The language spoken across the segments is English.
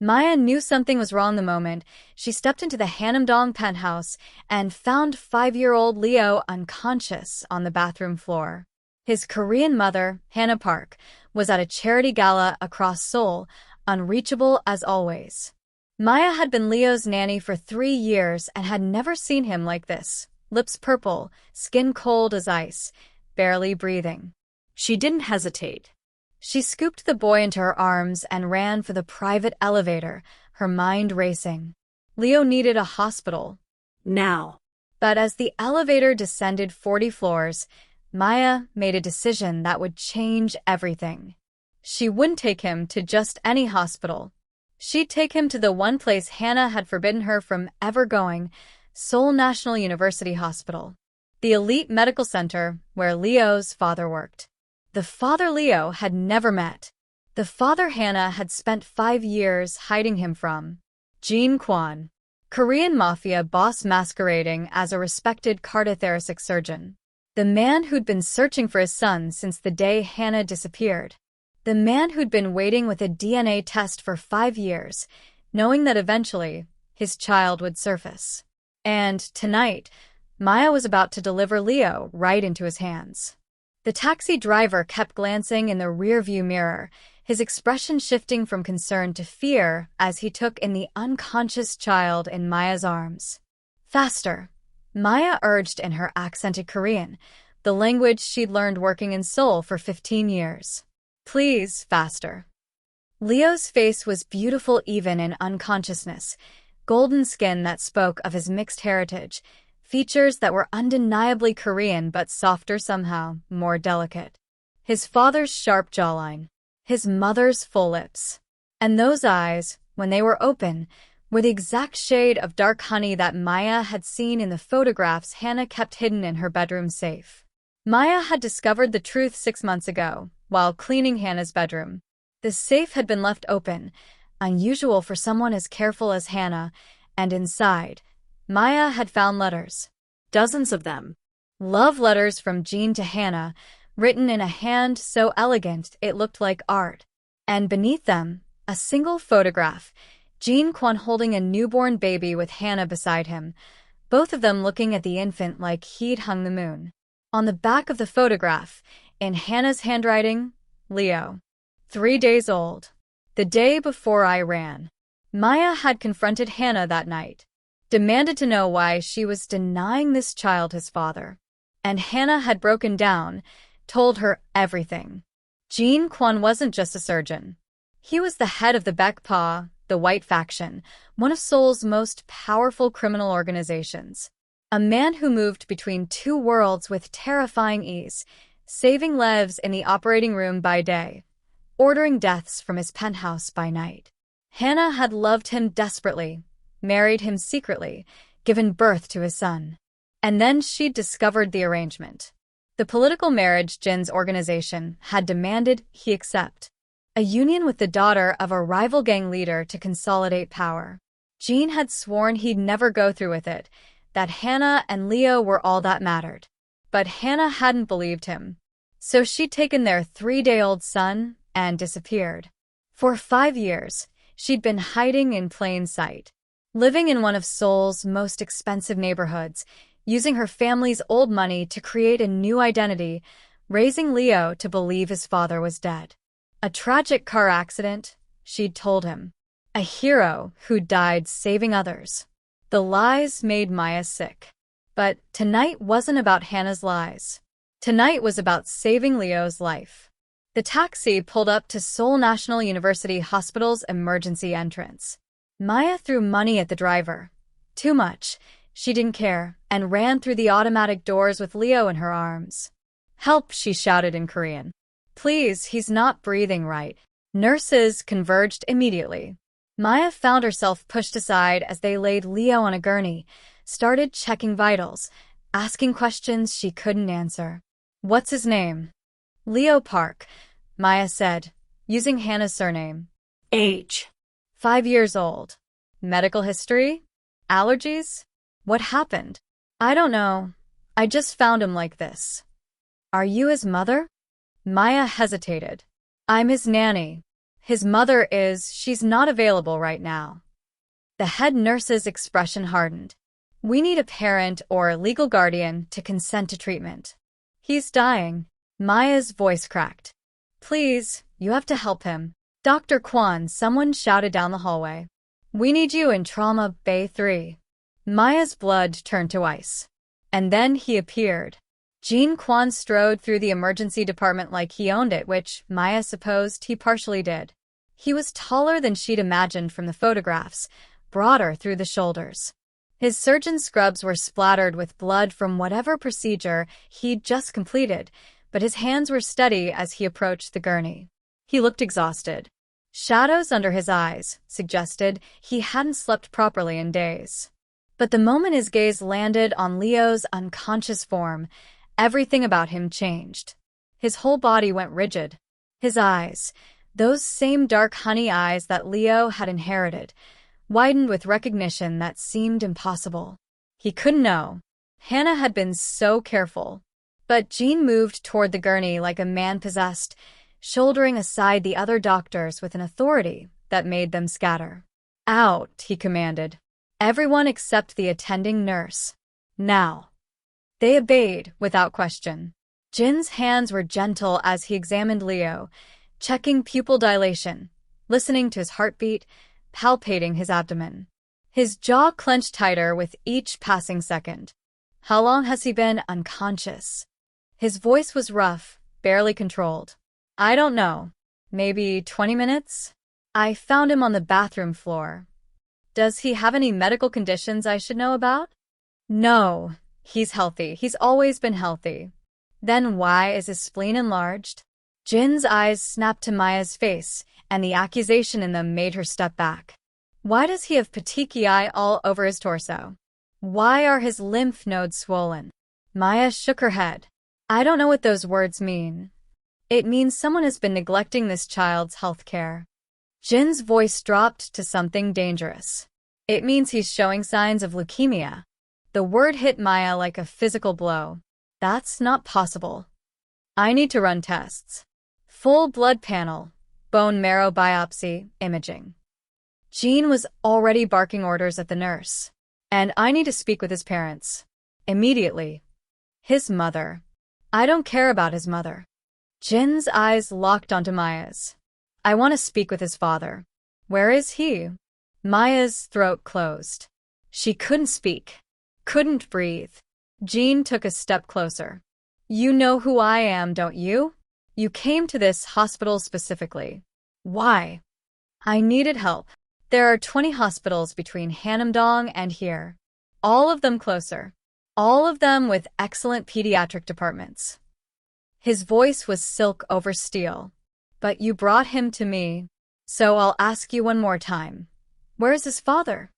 Maya knew something was wrong the moment she stepped into the Hanamdong penthouse and found 5-year-old Leo unconscious on the bathroom floor. His Korean mother, Hannah Park, was at a charity gala across Seoul, unreachable as always. Maya had been Leo's nanny for 3 years and had never seen him like this, lips purple, skin cold as ice, barely breathing. She didn't hesitate. She scooped the boy into her arms and ran for the private elevator, her mind racing. Leo needed a hospital. Now. But as the elevator descended 40 floors, Maya made a decision that would change everything. She wouldn't take him to just any hospital. She'd take him to the one place Hannah had forbidden her from ever going, Seoul National University Hospital, the elite medical center where Leo's father worked. The father Leo had never met. The father Hannah had spent 5 years hiding him from. Jin Kwon, Korean Mafia boss masquerading as a respected cardiothoracic surgeon. The man who'd been searching for his son since the day Hannah disappeared. The man who'd been waiting with a DNA test for 5 years, knowing that eventually his child would surface. And tonight, Maya was about to deliver Leo right into his hands. The taxi driver kept glancing in the rearview mirror, his expression shifting from concern to fear as he took in the unconscious child in Maya's arms. Faster, Maya urged in her accented Korean, the language she'd learned working in Seoul for 15 years. Please, faster. Leo's face was beautiful even in unconsciousness, golden skin that spoke of his mixed heritage, features that were undeniably Korean but softer somehow, more delicate. His father's sharp jawline, his mother's full lips. And those eyes, when they were open, were the exact shade of dark honey that Maya had seen in the photographs Hannah kept hidden in her bedroom safe. Maya had discovered the truth 6 months ago, while cleaning Hannah's bedroom. The safe had been left open, unusual for someone as careful as Hannah, and inside, Maya had found letters. Dozens of them. Love letters from Jean to Hannah, written in a hand so elegant it looked like art. And beneath them, a single photograph, Jean Kwon holding a newborn baby with Hannah beside him, both of them looking at the infant like he'd hung the moon. On the back of the photograph, in Hannah's handwriting, Leo. 3 days old. The day before I ran. Maya had confronted Hannah that night, demanded to know why she was denying this child his father. And Hannah had broken down, told her everything. Jean Kwon wasn't just a surgeon. He was the head of the Baekpa, the White Faction, one of Seoul's most powerful criminal organizations. A man who moved between 2 worlds with terrifying ease, saving lives in the operating room by day, ordering deaths from his penthouse by night. Hannah had loved him desperately, married him secretly, given birth to his son. And then she'd discovered the arrangement. The political marriage Jin's organization had demanded he accept. A union with the daughter of a rival gang leader to consolidate power. Jean had sworn he'd never go through with it, that Hannah and Leo were all that mattered. But Hannah hadn't believed him. So she'd taken their 3-day-old son and disappeared. For 5 years, she'd been hiding in plain sight, living in one of Seoul's most expensive neighborhoods, using her family's old money to create a new identity, raising Leo to believe his father was dead. A tragic car accident, she'd told him. A hero who died saving others. The lies made Maya sick. But tonight wasn't about Hannah's lies. Tonight was about saving Leo's life. The taxi pulled up to Seoul National University Hospital's emergency entrance. Maya threw money at the driver. Too much. She didn't care, and ran through the automatic doors with Leo in her arms. Help, she shouted in Korean. Please, he's not breathing right. Nurses converged immediately. Maya found herself pushed aside as they laid Leo on a gurney, started checking vitals, asking questions she couldn't answer. What's his name? Leo Park, Maya said, using Hannah's surname. Age. 5 years old. Medical history? Allergies? What happened? I don't know. I just found him like this. Are you his mother? Maya hesitated. I'm his nanny. She's not available right now. The head nurse's expression hardened. We need a parent or legal guardian to consent to treatment. He's dying. Maya's voice cracked. Please, you have to help him. Dr. Kwan, someone shouted down the hallway. We need you in Trauma Bay 3. Maya's blood turned to ice. And then he appeared. Jean Kwan strode through the emergency department like he owned it, which Maya supposed he partially did. He was taller than she'd imagined from the photographs, broader through the shoulders. His surgeon scrubs were splattered with blood from whatever procedure he'd just completed, but his hands were steady as he approached the gurney. He looked exhausted. Shadows under his eyes suggested he hadn't slept properly in days. But the moment his gaze landed on Leo's unconscious form, everything about him changed. His whole body went rigid. His eyes, those same dark honey eyes that Leo had inherited, widened with recognition that seemed impossible. He couldn't know. Hannah had been so careful. But Jean moved toward the gurney like a man possessed, shouldering aside the other doctors with an authority that made them scatter. Out, he commanded. Everyone except the attending nurse. Now. They obeyed without question. Jin's hands were gentle as he examined Leo, checking pupil dilation, listening to his heartbeat, palpating his abdomen. His jaw clenched tighter with each passing second. How long has he been unconscious? His voice was rough, barely controlled. I don't know. Maybe 20 minutes? I found him on the bathroom floor. Does he have any medical conditions I should know about? No. He's healthy. He's always been healthy. Then why is his spleen enlarged? Jin's eyes snapped to Maya's face, and the accusation in them made her step back. Why does he have petechiae all over his torso? Why are his lymph nodes swollen? Maya shook her head. I don't know what those words mean. It means someone has been neglecting this child's health care. Jin's voice dropped to something dangerous. It means he's showing signs of leukemia. The word hit Maya like a physical blow. That's not possible. I need to run tests. Full blood panel, bone marrow biopsy, imaging. Jean was already barking orders at the nurse. And I need to speak with his parents. Immediately. His mother. I don't care about his mother. Jin's eyes locked onto Maya's. I want to speak with his father. Where is he? Maya's throat closed. She couldn't speak. Couldn't breathe. Jean took a step closer. You know who I am, don't you? You came to this hospital specifically. Why? I needed help. There are 20 hospitals between Hanamdong and here. All of them closer. All of them with excellent pediatric departments. His voice was silk over steel. But you brought him to me. So I'll ask you one more time. Where's his father?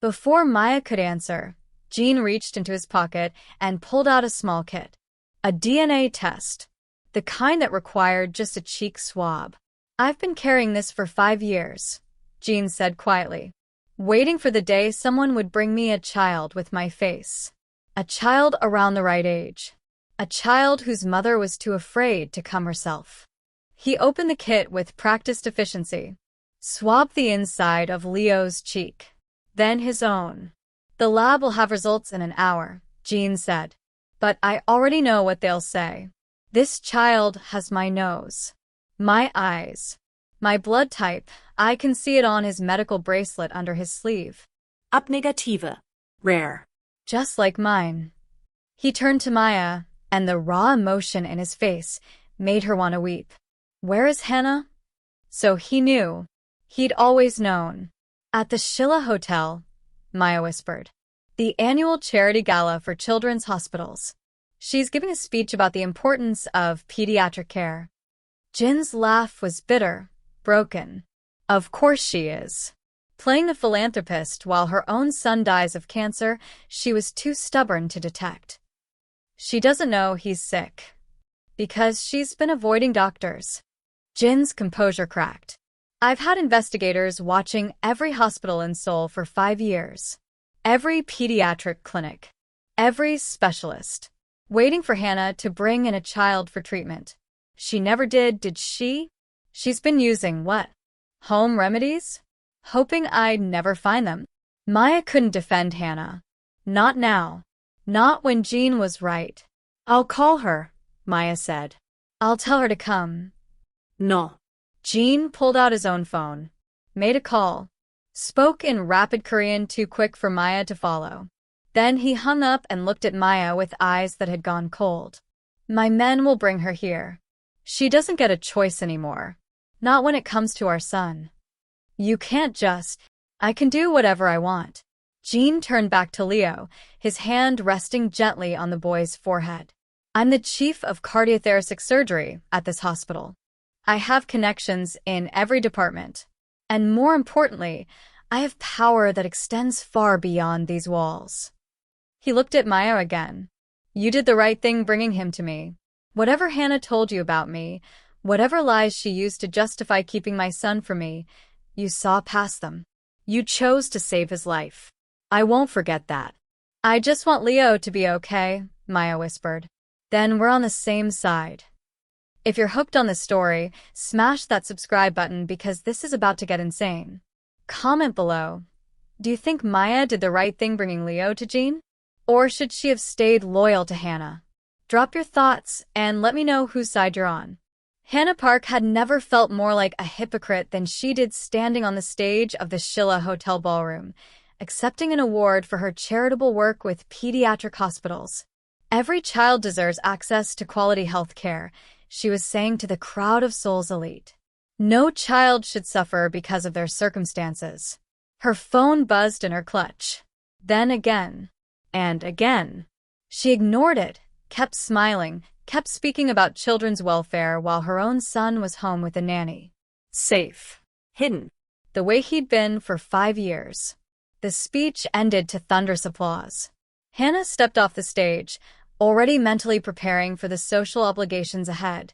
Before Maya could answer, Jean reached into his pocket and pulled out a small kit. A DNA test. The kind that required just a cheek swab. I've been carrying this for 5 years, Jean said quietly, waiting for the day someone would bring me a child with my face. A child around the right age. A child whose mother was too afraid to come herself. He opened the kit with practiced efficiency. Swabbed the inside of Leo's cheek. Then his own. The lab will have results in an hour, Jean said. But I already know what they'll say. This child has my nose. My eyes. My blood type. I can see it on his medical bracelet under his sleeve. Ab negative. Rare. Just like mine. He turned to Maya, and the raw emotion in his face made her want to weep. Where is Hannah? So he knew. He'd always known. At the Sheila Hotel, Maya whispered. The annual charity gala for children's hospitals. She's giving a speech about the importance of pediatric care. Jin's laugh was bitter, broken. Of course she is. Playing the philanthropist while her own son dies of cancer, she was too stubborn to detect. She doesn't know he's sick. Because she's been avoiding doctors. Jin's composure cracked. I've had investigators watching every hospital in Seoul for 5 years. Every pediatric clinic. Every specialist. Waiting for Hannah to bring in a child for treatment. She never did she? She's been using what? Home remedies? Hoping I'd never find them. Maya couldn't defend Hannah. Not now. Not when Jean was right. I'll call her, Maya said. I'll tell her to come. No. Jean pulled out his own phone, made a call, spoke in rapid Korean too quick for Maya to follow. Then he hung up and looked at Maya with eyes that had gone cold. My men will bring her here. She doesn't get a choice anymore. Not when it comes to our son. You can't just. I can do whatever I want. Jean turned back to Leo, his hand resting gently on the boy's forehead. I'm the chief of cardiothoracic surgery at this hospital. I have connections in every department. And more importantly, I have power that extends far beyond these walls. He looked at Maya again. You did the right thing bringing him to me. Whatever Hannah told you about me, whatever lies she used to justify keeping my son from me, you saw past them. You chose to save his life. I won't forget that. I just want Leo to be okay, Maya whispered. Then we're on the same side. If you're hooked on this story, smash that subscribe button because this is about to get insane. Comment below. Do you think Maya did the right thing bringing Leo to Jean? Or should she have stayed loyal to Hannah? Drop your thoughts and let me know whose side you're on. Hannah Park had never felt more like a hypocrite than she did standing on the stage of the Shilla Hotel ballroom, accepting an award for her charitable work with pediatric hospitals. Every child deserves access to quality health care, she was saying to the crowd of Seoul's elite. No child should suffer because of their circumstances. Her phone buzzed in her clutch. Then again. And again. She ignored it, kept smiling, kept speaking about children's welfare while her own son was home with a nanny. Safe. Hidden. The way he'd been for 5 years. The speech ended to thunderous applause. Hannah stepped off the stage, already mentally preparing for the social obligations ahead.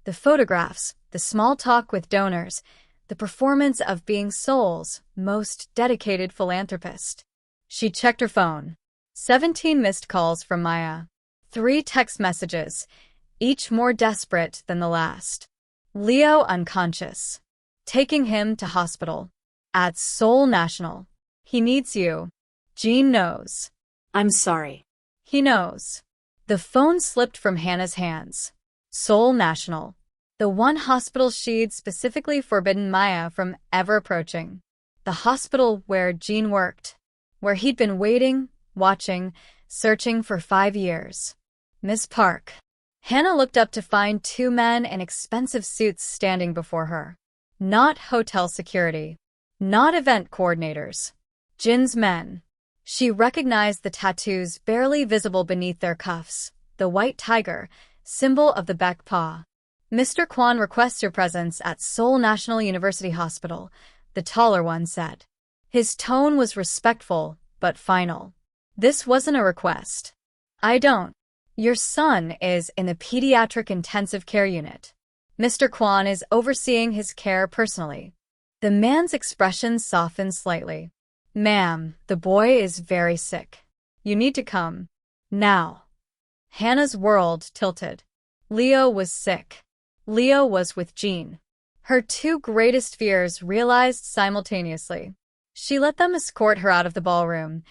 The photographs, the small talk with donors, the performance of being Seoul's most dedicated philanthropist. She checked her phone. 17 missed calls from Maya. 3 text messages, each more desperate than the last. Leo unconscious. Taking him to hospital. At Seoul National. He needs you. Jean knows. I'm sorry. He knows. The phone slipped from Hannah's hands. Seoul National. The one hospital she'd specifically forbidden Maya from ever approaching. The hospital where Jean worked. Where he'd been waiting, watching, searching for 5 years. Miss Park. Hannah looked up to find 2 men in expensive suits standing before her. Not hotel security. Not event coordinators. Jin's men. She recognized the tattoos barely visible beneath their cuffs. The white tiger, symbol of the back paw. Mr. Kwan requests your presence at Seoul National University Hospital, the taller one said. His tone was respectful, but final. This wasn't a request. I don't. Your son is in the pediatric intensive care unit. Mr. Kwan is overseeing his care personally. The man's expression softened slightly. Ma'am, the boy is very sick. You need to come. Now. Hannah's world tilted. Leo was sick. Leo was with Jean. Her 2 greatest fears realized simultaneously. She let them escort her out of the ballroom,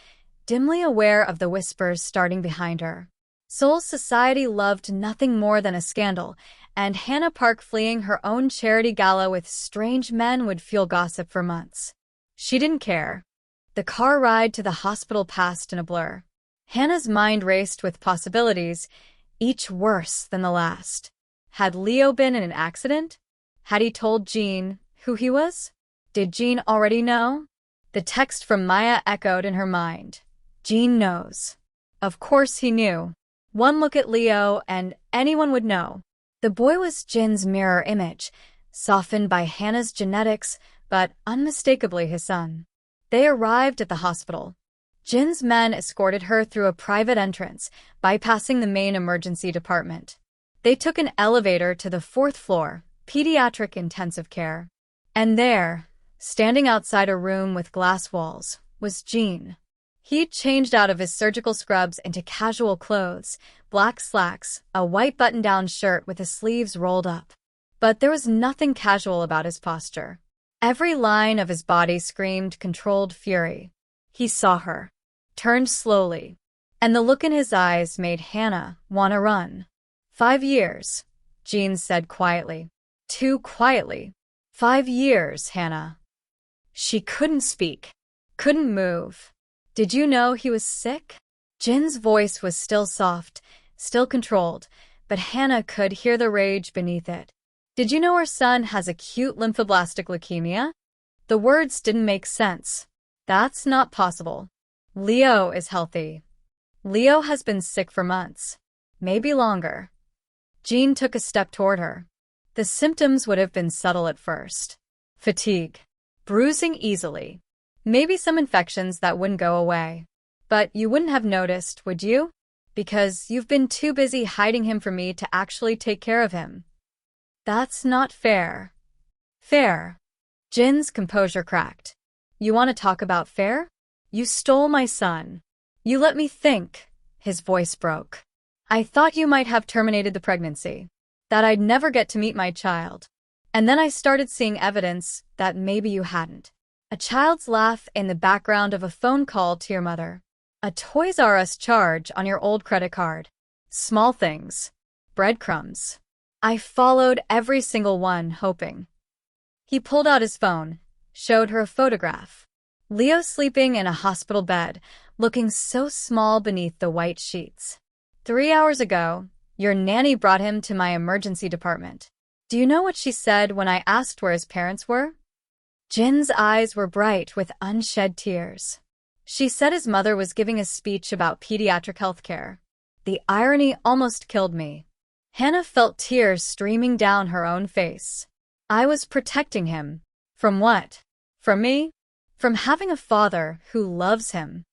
dimly aware of the whispers starting behind her. Seoul's society loved nothing more than a scandal, and Hannah Park fleeing her own charity gala with strange men would fuel gossip for months. She didn't care. The car ride to the hospital passed in a blur. Hannah's mind raced with possibilities, each worse than the last. Had Leo been in an accident? Had he told Jean who he was? Did Jean already know? The text from Maya echoed in her mind. Jean knows. Of course he knew. One look at Leo and anyone would know. The boy was Jin's mirror image, softened by Hannah's genetics, but unmistakably his son. They arrived at the hospital. Jin's men escorted her through a private entrance, bypassing the main emergency department. They took an elevator to the 4th floor, pediatric intensive care. And there, standing outside a room with glass walls, was Jean. He'd changed out of his surgical scrubs into casual clothes, black slacks, a white button-down shirt with the sleeves rolled up. But there was nothing casual about his posture. Every line of his body screamed controlled fury. He saw her, turned slowly, and the look in his eyes made Hannah want to run. 5 years, Jean said quietly. Too quietly. 5 years, Hannah. She couldn't speak, couldn't move. Did you know he was sick? Jin's voice was still soft, still controlled, but Hannah could hear the rage beneath it. Did you know our son has acute lymphoblastic leukemia? The words didn't make sense. That's not possible. Leo is healthy. Leo has been sick for months. Maybe longer. Jean took a step toward her. The symptoms would have been subtle at first. Fatigue. Bruising easily. Maybe some infections that wouldn't go away. But you wouldn't have noticed, would you? Because you've been too busy hiding him from me to actually take care of him. That's not fair. Fair. Jin's composure cracked. You want to talk about fair? You stole my son. You let me think. His voice broke. I thought you might have terminated the pregnancy. That I'd never get to meet my child. And then I started seeing evidence that maybe you hadn't. A child's laugh in the background of a phone call to your mother. A Toys R Us charge on your old credit card. Small things. Breadcrumbs. I followed every single one, hoping. He pulled out his phone, showed her a photograph. Leo sleeping in a hospital bed, looking so small beneath the white sheets. 3 hours ago, your nanny brought him to my emergency department. Do you know what she said when I asked where his parents were? Jin's eyes were bright with unshed tears. She said his mother was giving a speech about pediatric health care. The irony almost killed me. Hannah felt tears streaming down her own face. I was protecting him. From what? From me? From having a father who loves him.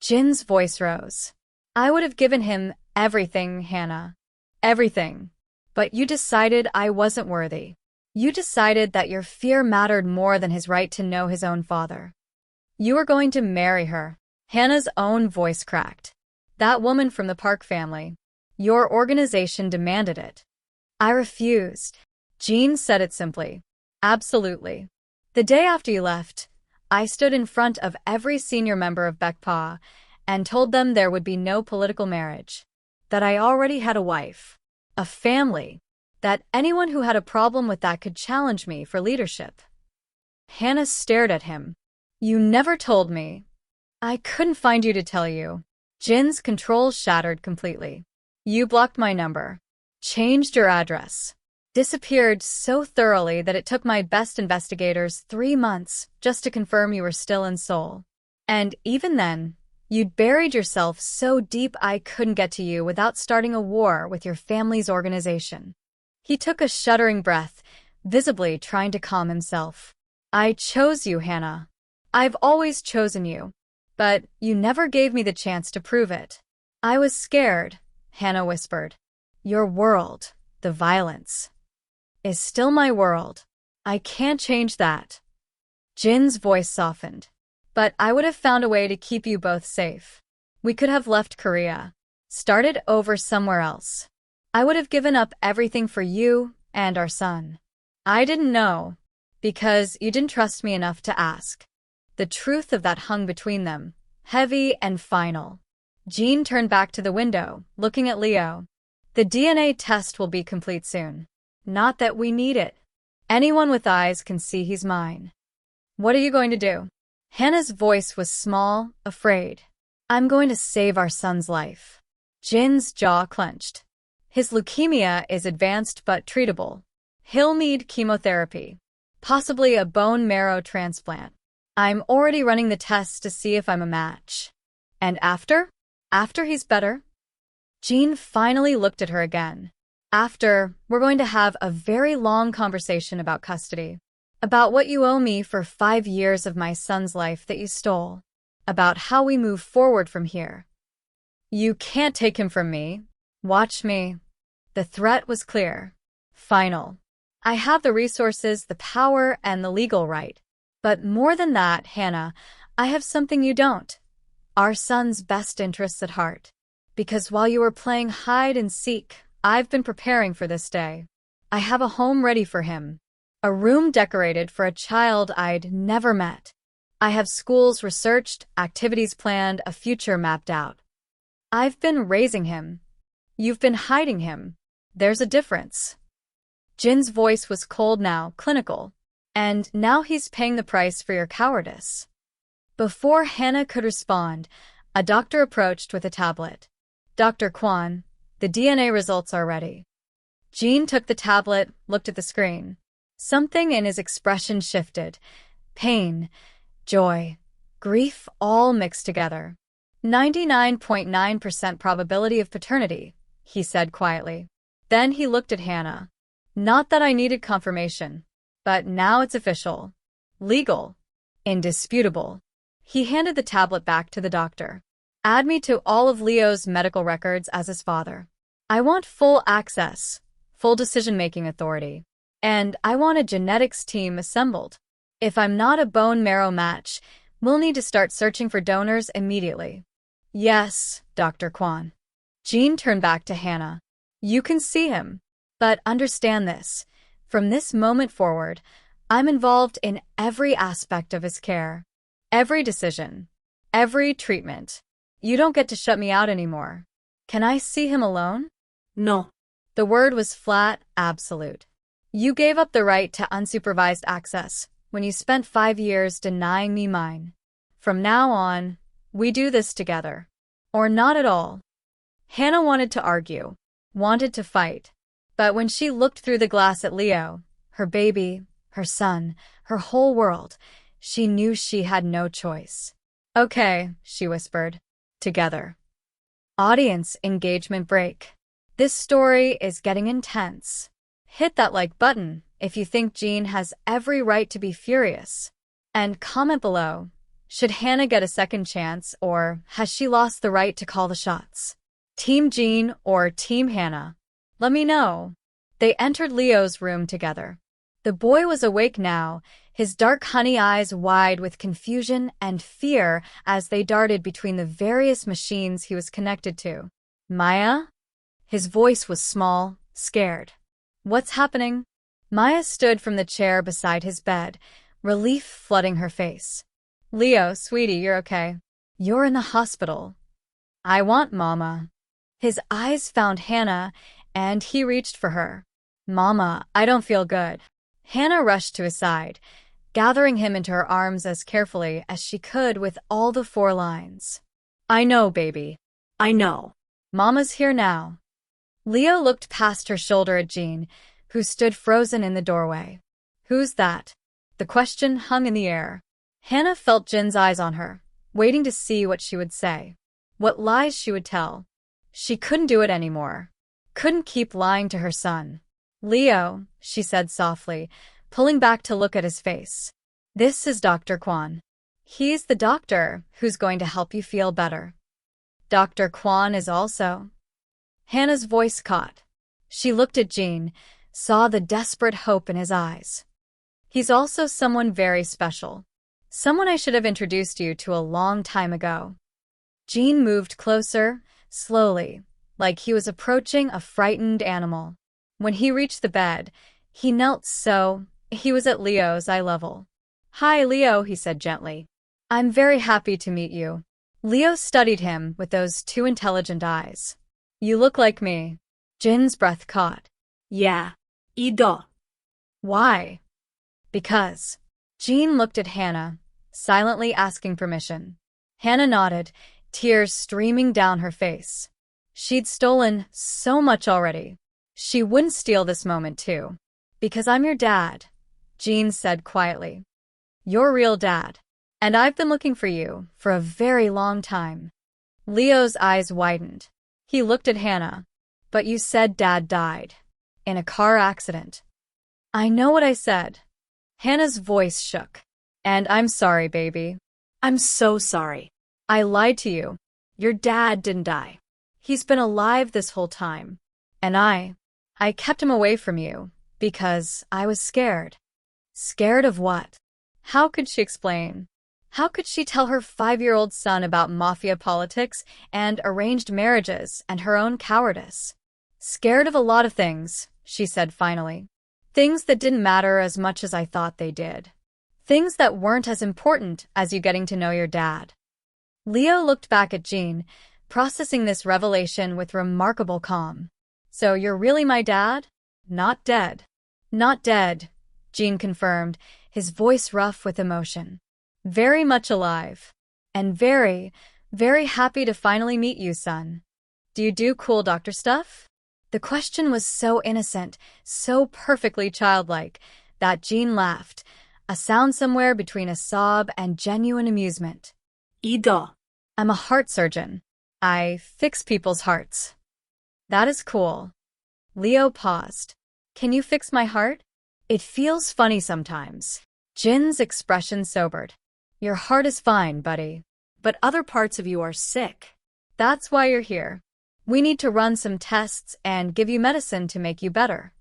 Jin's voice rose. I would have given him everything, Hannah. Everything. But you decided I wasn't worthy. You decided that your fear mattered more than his right to know his own father. You were going to marry her. Hannah's own voice cracked. That woman from the Park family. Your organization demanded it. I refused. Jean said it simply. Absolutely. The day after you left, I stood in front of every senior member of BECPA and told them there would be no political marriage. That I already had a wife. A family. That anyone who had a problem with that could challenge me for leadership. Hannah stared at him. You never told me. I couldn't find you to tell you. Jin's control shattered completely. You blocked my number. Changed your address. Disappeared so thoroughly that it took my best investigators 3 months just to confirm you were still in Seoul. And even then, you'd buried yourself so deep I couldn't get to you without starting a war with your family's organization. He took a shuddering breath, visibly trying to calm himself. I chose you, Hannah. I've always chosen you. But you never gave me the chance to prove it. I was scared, Hannah whispered. Your world, the violence, is still my world. I can't change that. Jin's voice softened. But I would have found a way to keep you both safe. We could have left Korea. Started over somewhere else. I would have given up everything for you and our son. I didn't know, because you didn't trust me enough to ask. The truth of that hung between them, heavy and final. Jean turned back to the window, looking at Leo. The DNA test will be complete soon. Not that we need it. Anyone with eyes can see he's mine. What are you going to do? Hannah's voice was small, afraid. I'm going to save our son's life. Jin's jaw clenched. His leukemia is advanced but treatable. He'll need chemotherapy. Possibly a bone marrow transplant. I'm already running the tests to see if I'm a match. And after? After he's better? Jean finally looked at her again. After, we're going to have a very long conversation about custody. About what you owe me for 5 years of my son's life that you stole. About how we move forward from here. You can't take him from me. Watch me. The threat was clear. Final. I have the resources, the power, and the legal right. But more than that, Hannah, I have something you don't. Our son's best interests at heart. Because while you were playing hide and seek, I've been preparing for this day. I have a home ready for him. A room decorated for a child I'd never met. I have schools researched, activities planned, a future mapped out. I've been raising him. You've been hiding him. There's a difference. Jin's voice was cold now, clinical. And now he's paying the price for your cowardice. Before Hannah could respond, a doctor approached with a tablet. Dr. Kwan, the DNA results are ready. Jin took the tablet, looked at the screen. Something in his expression shifted. Pain, joy, grief all mixed together. 99.9% probability of paternity, he said quietly. Then he looked at Hannah. Not that I needed confirmation, but now it's official. Legal. Indisputable. He handed the tablet back to the doctor. Add me to all of Leo's medical records as his father. I want full access, full decision-making authority. And I want a genetics team assembled. If I'm not a bone marrow match, we'll need to start searching for donors immediately. Yes, Dr. Kwan. Jean turned back to Hannah. You can see him. But understand this. From this moment forward, I'm involved in every aspect of his care. Every decision. Every treatment. You don't get to shut me out anymore. Can I see him alone? No. The word was flat, absolute. You gave up the right to unsupervised access when you spent 5 years denying me mine. From now on, we do this together. Or not at all. Hannah wanted to argue, wanted to fight. But when she looked through the glass at Leo, her baby, her son, her whole world, she knew she had no choice. Okay, she whispered. Together. Audience engagement break. This story is getting intense. Hit that like button if you think Jean has every right to be furious. And comment below, should Hannah get a second chance or has she lost the right to call the shots? Team Jean or Team Hannah? Let me know. They entered Leo's room together. The boy was awake now, his dark honey eyes wide with confusion and fear as they darted between the various machines he was connected to. Maya? His voice was small, scared. What's happening? Maya stood from the chair beside his bed, relief flooding her face. Leo, sweetie, you're okay. You're in the hospital. I want Mama. His eyes found Hannah, and he reached for her. Mama, I don't feel good. Hannah rushed to his side, gathering him into her arms as carefully as she could with all the 4 lines. I know, baby. I know. Mama's here now. Leo looked past her shoulder at Jean, who stood frozen in the doorway. Who's that? The question hung in the air. Hannah felt Jin's eyes on her, waiting to see what she would say. What lies she would tell. She couldn't do it anymore. Couldn't keep lying to her son. Leo, she said softly, pulling back to look at his face. This is Dr. Kwan. He's the doctor who's going to help you feel better. Dr. Kwan is also. Hannah's voice caught. She looked at Jean, saw the desperate hope in his eyes. He's also someone very special. Someone I should have introduced you to a long time ago. Jean moved closer, slowly, like he was approaching a frightened animal. When he reached the bed, he knelt so he was at Leo's eye level. Hi, Leo, he said gently. I'm very happy to meet you. Leo studied him with those 2 intelligent eyes. You look like me. Jin's breath caught. Yeah. Ido. Why? Because. Jean looked at Hannah, silently asking permission. Hannah nodded, tears streaming down her face. She'd stolen so much already. She wouldn't steal this moment too. Because I'm your dad, Jean said quietly. Your real dad. And I've been looking for you for a very long time. Leo's eyes widened. He looked at Hannah. But you said Dad died. In a car accident. I know what I said. Hannah's voice shook. And I'm sorry, baby. I'm so sorry. I lied to you. Your dad didn't die. He's been alive this whole time. And I kept him away from you because I was scared. Scared of what? How could she explain? How could she tell her 5-year-old son about Mafia politics and arranged marriages and her own cowardice? Scared of a lot of things, she said finally. Things that didn't matter as much as I thought they did. Things that weren't as important as you getting to know your dad. Leo looked back at Jean, processing this revelation with remarkable calm. So you're really my dad? Not dead. Not dead, Jean confirmed, his voice rough with emotion. Very much alive. And very, very happy to finally meet you, son. Do you do cool doctor stuff? The question was so innocent, so perfectly childlike, that Jean laughed, a sound somewhere between a sob and genuine amusement. Ido. I'm a heart surgeon. I fix people's hearts. That is cool. Leo paused. Can you fix my heart? It feels funny sometimes. Jin's expression sobered. Your heart is fine, buddy. But other parts of you are sick. That's why you're here. We need to run some tests and give you medicine to make you better.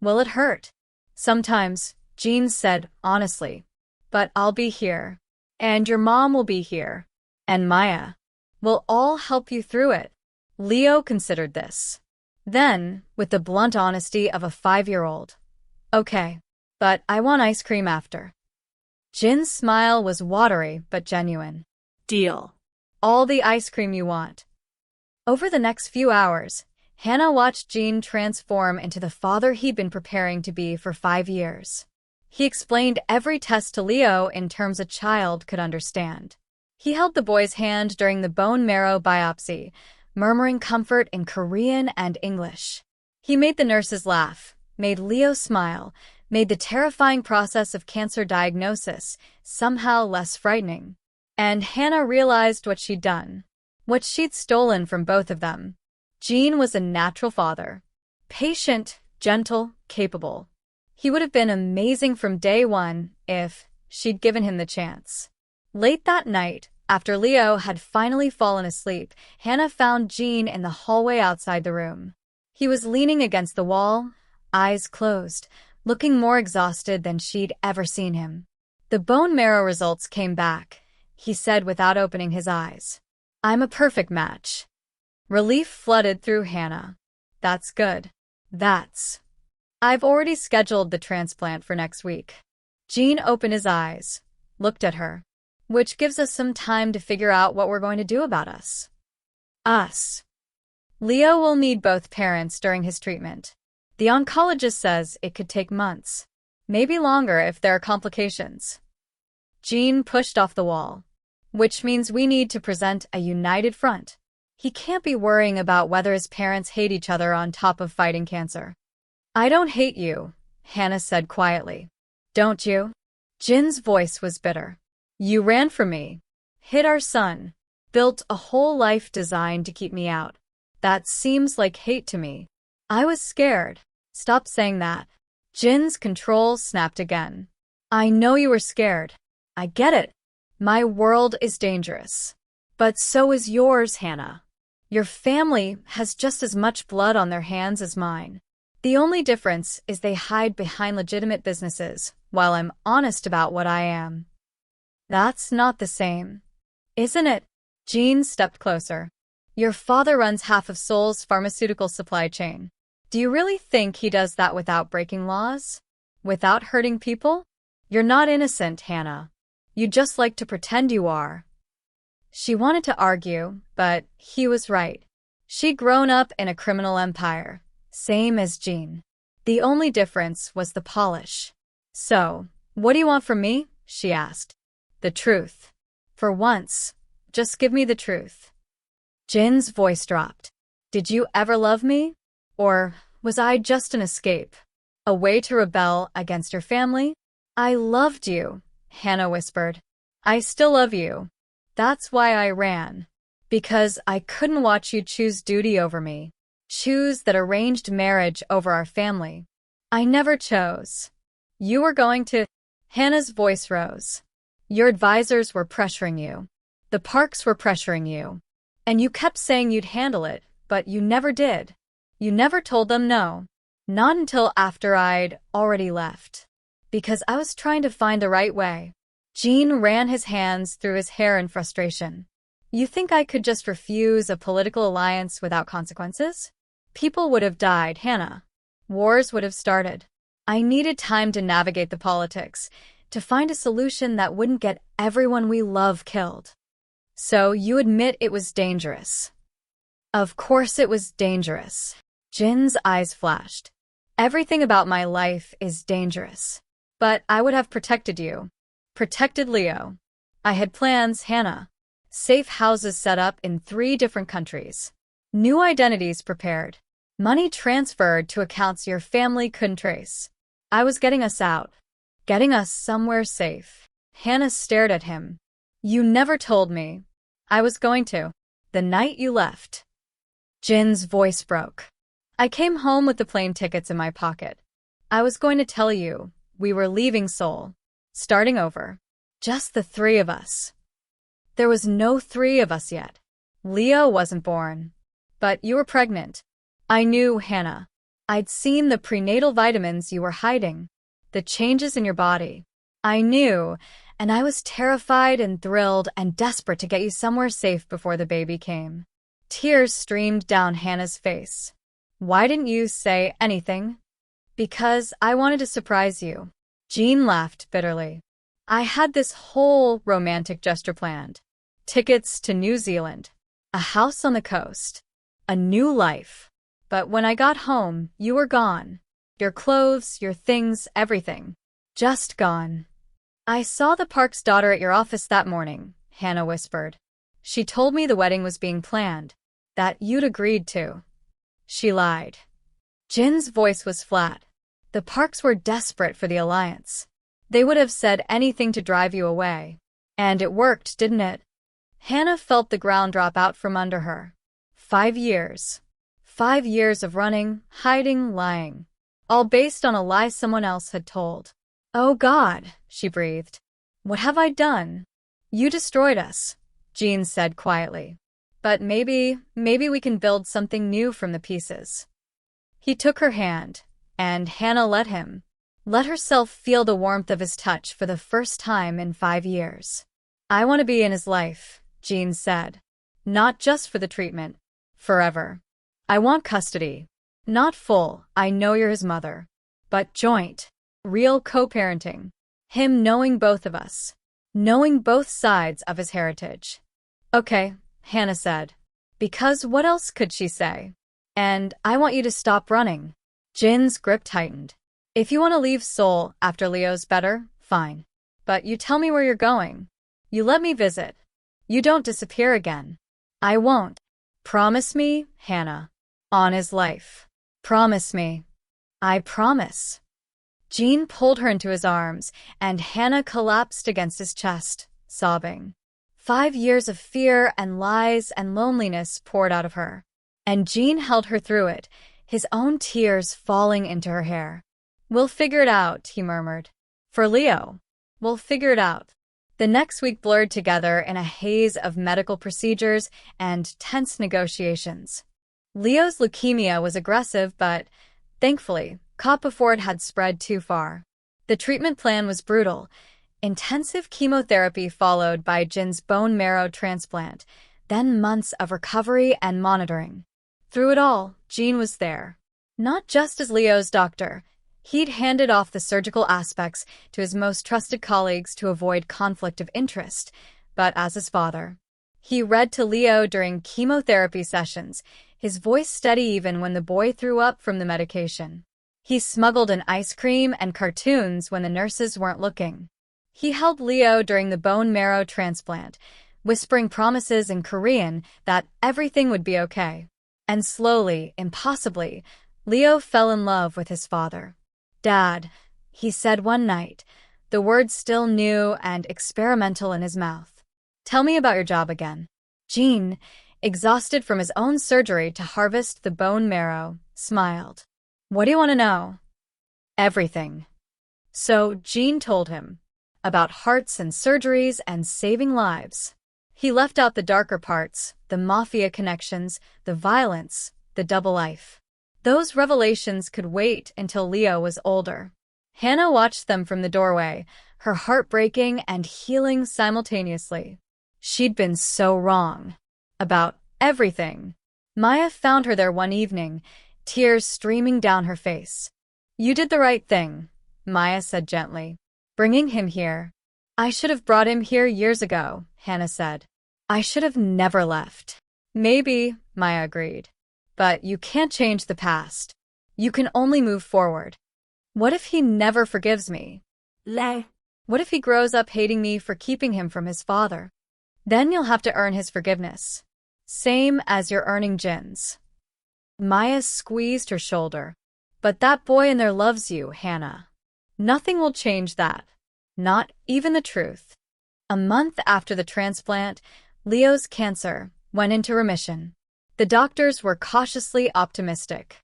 Will it hurt? Sometimes, Jean said honestly. But I'll be here. And your mom will be here. And Maya. We'll all help you through it. Leo considered this. Then, with the blunt honesty of a 5-year-old. Okay, but I want ice cream after. Jin's smile was watery but genuine. Deal. All the ice cream you want. Over the next few hours, Hannah watched Jean transform into the father he'd been preparing to be for 5 years. He explained every test to Leo in terms a child could understand. He held the boy's hand during the bone marrow biopsy, murmuring comfort in Korean and English. He made the nurses laugh, made Leo smile, made the terrifying process of cancer diagnosis somehow less frightening. And Hannah realized what she'd done, what she'd stolen from both of them. Jean was a natural father. Patient, gentle, capable. He would have been amazing from day one if she'd given him the chance. Late that night, after Leo had finally fallen asleep, Hannah found Jean in the hallway outside the room. He was leaning against the wall, eyes closed, looking more exhausted than she'd ever seen him. The bone marrow results came back, he said without opening his eyes. I'm a perfect match. Relief flooded through Hannah. That's good. I've already scheduled the transplant for next week. Jean opened his eyes, looked at her. Which gives us some time to figure out what we're going to do about us. Us. Leo will need both parents during his treatment. The oncologist says it could take months, maybe longer if there are complications. Jean pushed off the wall. Which means we need to present a united front. He can't be worrying about whether his parents hate each other on top of fighting cancer. I don't hate you, Hannah said quietly. Don't you? Jin's voice was bitter. You ran from me, hid our son, built a whole life designed to keep me out. That seems like hate to me. I was scared. Stop saying that. Jin's control snapped again. I know you were scared. I get it. My world is dangerous. But so is yours, Hannah. Your family has just as much blood on their hands as mine. The only difference is they hide behind legitimate businesses, while I'm honest about what I am. That's not the same. Isn't it? Jean stepped closer. Your father runs half of Seoul's pharmaceutical supply chain. Do you really think he does that without breaking laws? Without hurting people? You're not innocent, Hannah. You just like to pretend you are. She wanted to argue, but he was right. She'd grown up in a criminal empire, same as Jean. The only difference was the polish. So, what do you want from me? She asked. The truth. For once, just give me the truth. Jin's voice dropped. Did you ever love me? Or was I just an escape? A way to rebel against your family? I loved you, Hannah whispered. I still love you. That's why I ran. Because I couldn't watch you choose duty over me. Choose that arranged marriage over our family. I never chose. You were going to... Hannah's voice rose. Your advisors were pressuring you. The Parks were pressuring you. And you kept saying you'd handle it, but you never did. You never told them no. Not until after I'd already left. Because I was trying to find the right way. Jean ran his hands through his hair in frustration. You think I could just refuse a political alliance without consequences? People would have died, Hannah. Wars would have started. I needed time to navigate the politics, to find a solution that wouldn't get everyone we love killed. So you admit it was dangerous. Of course it was dangerous. Jin's eyes flashed. Everything about my life is dangerous. But I would have protected you. Protected Leo. I had plans, Hannah. Safe houses set up in 3 different countries. New identities prepared. Money transferred to accounts your family couldn't trace. I was getting us out. Getting us somewhere safe. Hannah stared at him. You never told me. I was going to. The night you left. Jin's voice broke. I came home with the plane tickets in my pocket. I was going to tell you, we were leaving Seoul. Starting over. Just the 3 of us. There was no 3 of us yet. Leo wasn't born. But you were pregnant. I knew, Hannah. I'd seen the prenatal vitamins you were hiding. The changes in your body. I knew, and I was terrified and thrilled and desperate to get you somewhere safe before the baby came. Tears streamed down Hannah's face. Why didn't you say anything? Because I wanted to surprise you. Jean laughed bitterly. I had this whole romantic gesture planned. Tickets to New Zealand. A house on the coast. A new life. But when I got home, you were gone. Your clothes, your things, everything. Just gone. I saw the Park's daughter at your office that morning, Hannah whispered. She told me the wedding was being planned. That you'd agreed to. She lied. Jin's voice was flat. The Parks were desperate for the alliance. They would have said anything to drive you away. And it worked, didn't it? Hannah felt the ground drop out from under her. 5 years. 5 years of running, hiding, lying. All based on a lie someone else had told. Oh God, she breathed. What have I done? You destroyed us, Jean said quietly. But maybe we can build something new from the pieces. He took her hand, and Hannah let him. Let herself feel the warmth of his touch for the first time in 5 years. I want to be in his life, Jean said. Not just for the treatment. Forever. I want custody. Not full, I know you're his mother. But joint. Real co-parenting. Him knowing both of us. Knowing both sides of his heritage. Okay, Hannah said. Because what else could she say? And I want you to stop running. Jin's grip tightened. If you want to leave Seoul after Leo's better, fine. But you tell me where you're going. You let me visit. You don't disappear again. I won't. Promise me, Hannah. On his life. Promise me. I promise. Jean pulled her into his arms, and Hannah collapsed against his chest, sobbing. 5 years of fear and lies and loneliness poured out of her. And Jean held her through it, his own tears falling into her hair. We'll figure it out, he murmured. For Leo. We'll figure it out. The next week blurred together in a haze of medical procedures and tense negotiations. Leo's leukemia was aggressive but, thankfully, caught before it had spread too far. The treatment plan was brutal. Intensive chemotherapy followed by Jin's bone marrow transplant, then months of recovery and monitoring. Through it all, Jean was there. Not just as Leo's doctor. He'd handed off the surgical aspects to his most trusted colleagues to avoid conflict of interest, but as his father. He read to Leo during chemotherapy sessions, his voice steady even when the boy threw up from the medication. He smuggled in ice cream and cartoons when the nurses weren't looking. He held Leo during the bone marrow transplant, whispering promises in Korean that everything would be okay. And slowly, impossibly, Leo fell in love with his father. Dad, he said one night, the words still new and experimental in his mouth. Tell me about your job again. Jean, exhausted from his own surgery to harvest the bone marrow, smiled. What do you want to know? Everything. So Jean told him about hearts and surgeries and saving lives. He left out the darker parts, the Mafia connections, the violence, the double life. Those revelations could wait until Leo was older. Hannah watched them from the doorway, her heart breaking and healing simultaneously. She'd been so wrong. About everything. Maya found her there one evening, tears streaming down her face. You did the right thing, Maya said gently, bringing him here. I should have brought him here years ago, Hannah said. I should have never left. Maybe, Maya agreed. But you can't change the past. You can only move forward. What if he never forgives me? What if he grows up hating me for keeping him from his father? Then you'll have to earn his forgiveness. Same as you're earning Jin's. Maya squeezed her shoulder. But that boy in there loves you, Hannah. Nothing will change that. Not even the truth. A month after the transplant, Leo's cancer went into remission. The doctors were cautiously optimistic.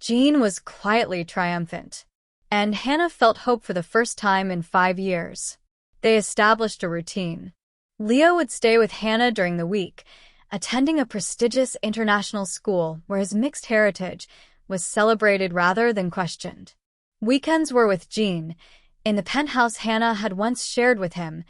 Jin was quietly triumphant. And Hannah felt hope for the first time in 5 years. They established a routine. Leo would stay with Hannah during the week, attending a prestigious international school where his mixed heritage was celebrated rather than questioned. Weekends were with Jin, in the penthouse Hannah had once shared with him,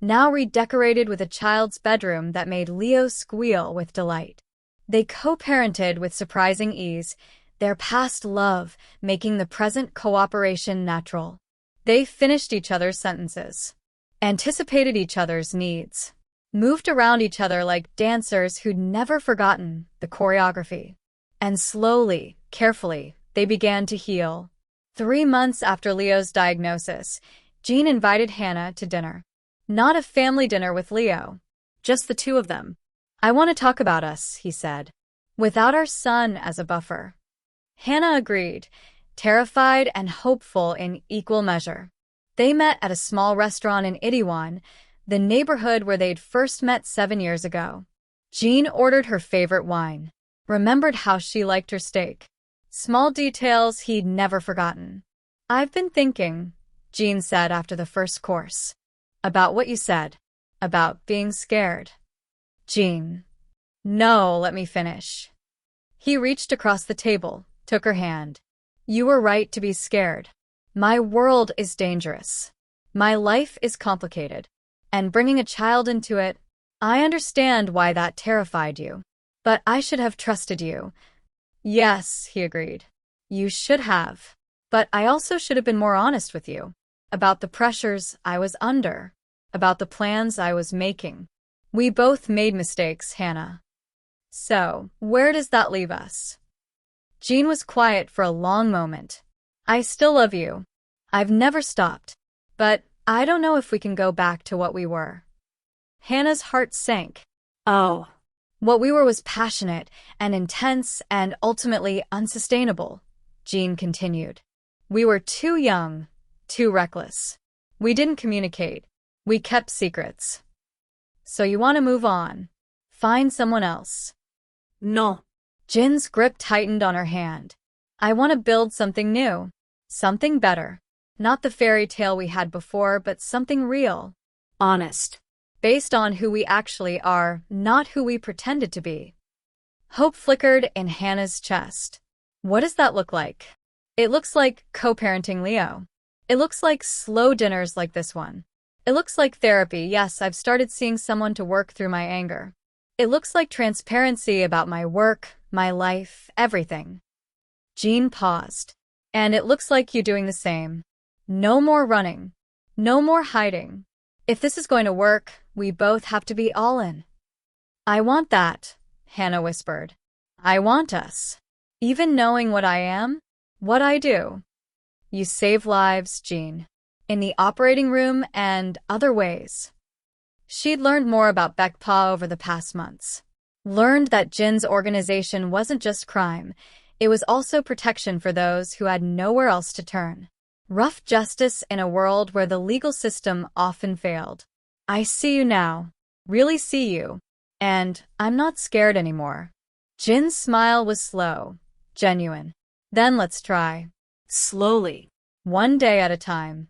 now redecorated with a child's bedroom that made Leo squeal with delight. They co-parented with surprising ease, their past love making the present cooperation natural. They finished each other's sentences, anticipated each other's needs, moved around each other like dancers who'd never forgotten the choreography. And slowly, carefully, they began to heal. 3 months after Leo's diagnosis, Jean invited Hannah to dinner. Not a family dinner with Leo, just the two of them. I want to talk about us, he said, without our son as a buffer. Hannah agreed, terrified and hopeful in equal measure. They met at a small restaurant in Itaewon, the neighborhood where they'd first met 7 years ago. Jean ordered her favorite wine, remembered how she liked her steak. Small details he'd never forgotten. I've been thinking, Jean said after the first course. About what you said. About being scared. Jean. No, let me finish. He reached across the table, took her hand. You were right to be scared. My world is dangerous. My life is complicated. And bringing a child into it, I understand why that terrified you. But I should have trusted you. Yes, he agreed. You should have. But I also should have been more honest with you. About the pressures I was under. About the plans I was making. We both made mistakes, Hannah. So, where does that leave us? Jean was quiet for a long moment. I still love you. I've never stopped. But I don't know if we can go back to what we were. Hannah's heart sank. Oh. What we were was passionate and intense and ultimately unsustainable, Jean continued. We were too young, too reckless. We didn't communicate. We kept secrets. So you want to move on. Find someone else. No. Jin's grip tightened on her hand. I want to build something new. Something better. Not the fairy tale we had before, but something real. Honest. Based on who we actually are, not who we pretended to be. Hope flickered in Hannah's chest. What does that look like? It looks like co-parenting Leo. It looks like slow dinners like this one. It looks like therapy. Yes, I've started seeing someone to work through my anger. It looks like transparency about my work, my life, everything. Jean paused. And it looks like you doing the same. No more running. No more hiding. If this is going to work, we both have to be all in. I want that, Hannah whispered. I want us. Even knowing what I am, what I do. You save lives, Jean. In the operating room and other ways. She'd learned more about Bekpa over the past months. Learned that Jin's organization wasn't just crime, it was also protection for those who had nowhere else to turn. Rough justice in a world where the legal system often failed. I see you now. Really see you. And I'm not scared anymore. Jin's smile was slow, genuine. Then let's try. Slowly. One day at a time.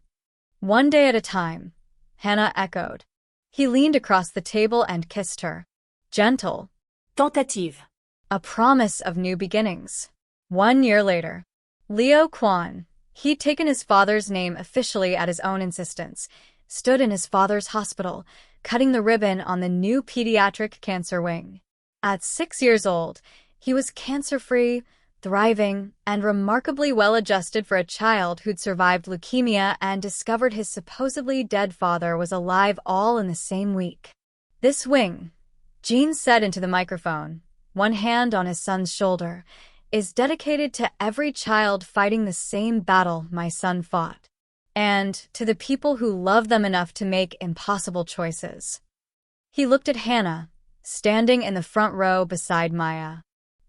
One day at a time, Hannah echoed. He leaned across the table and kissed her. Gentle. Tentative. A promise of new beginnings. 1 year later. Leo Kwan, he'd taken his father's name officially at his own insistence, stood in his father's hospital, cutting the ribbon on the new pediatric cancer wing. At 6 years old, he was cancer-free, thriving, and remarkably well-adjusted for a child who'd survived leukemia and discovered his supposedly dead father was alive all in the same week. "This wing," Jean said into the microphone, one hand on his son's shoulder, "is dedicated to every child fighting the same battle my son fought, and to the people who love them enough to make impossible choices." He looked at Hannah, standing in the front row beside Maya.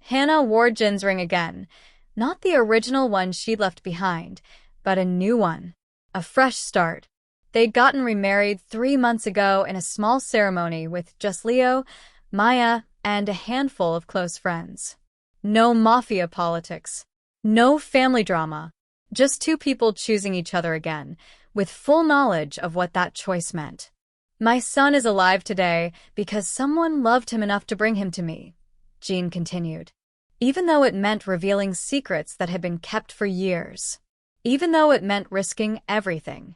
Hannah wore Jin's ring again, not the original one she'd left behind, but a new one, a fresh start. They'd gotten remarried 3 months ago in a small ceremony with just Leo, Maya, and a handful of close friends. No mafia politics, no family drama, just 2 people choosing each other again, with full knowledge of what that choice meant. "My son is alive today because someone loved him enough to bring him to me," Jean continued. "Even though it meant revealing secrets that had been kept for years. Even though it meant risking everything."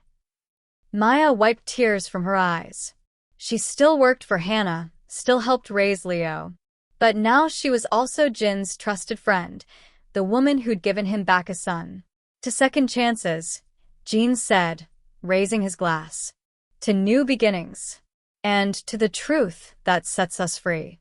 Maya wiped tears from her eyes. She still worked for Hannah, still helped raise Leo. But now she was also Jin's trusted friend, the woman who'd given him back a son. "To second chances," Jean said, raising his glass. "To new beginnings. And to the truth that sets us free."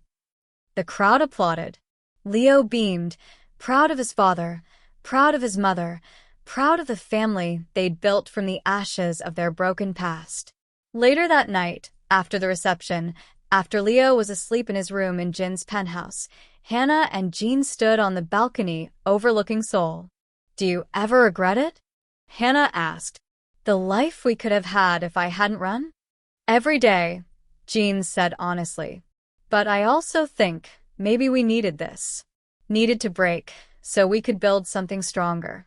The crowd applauded. Leo beamed, proud of his father, proud of his mother, proud of the family they'd built from the ashes of their broken past. Later that night, after the reception, after Leo was asleep in his room in Jin's penthouse, Hannah and Jean stood on the balcony overlooking Seoul. "Do you ever regret it?" Hannah asked. "The life we could have had if I hadn't run?" "Every day," Jean said honestly. "But I also think maybe we needed this. Needed to break, so we could build something stronger."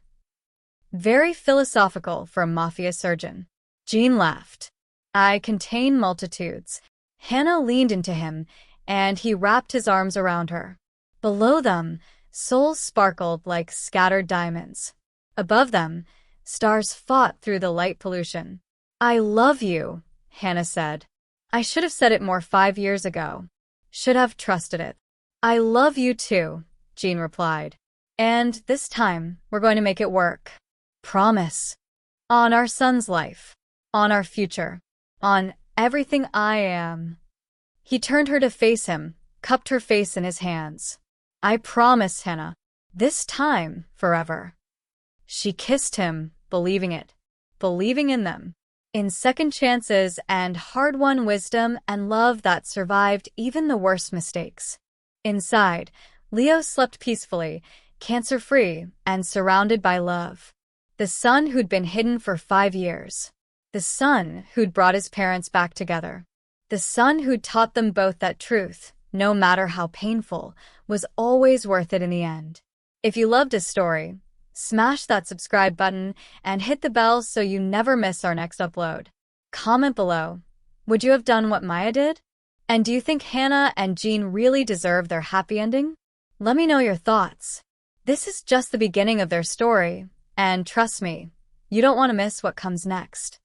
Very philosophical for a mafia surgeon. Jean laughed. "I contain multitudes." Hannah leaned into him, and he wrapped his arms around her. Below them, souls sparkled like scattered diamonds. Above them, stars fought through the light pollution. "I love you," Hannah said. "I should have said it more 5 years ago. Should have trusted it." "I love you too," Jean replied. "And this time, we're going to make it work. Promise. On our son's life. On our future. On everything I am." He turned her to face him, cupped her face in his hands. "I promise, Hannah. This time, forever." She kissed him, believing it. Believing in them. In second chances and hard-won wisdom and love that survived even the worst mistakes. Inside, Leo slept peacefully, cancer-free, and surrounded by love. The son who'd been hidden for 5 years. The son who'd brought his parents back together. The son who'd taught them both that truth, no matter how painful, was always worth it in the end. If you loved his story, smash that subscribe button and hit the bell so you never miss our next upload. Comment below. Would you have done what Maya did? And do you think Hannah and Jean really deserve their happy ending? Let me know your thoughts. This is just the beginning of their story, and trust me, you don't want to miss what comes next.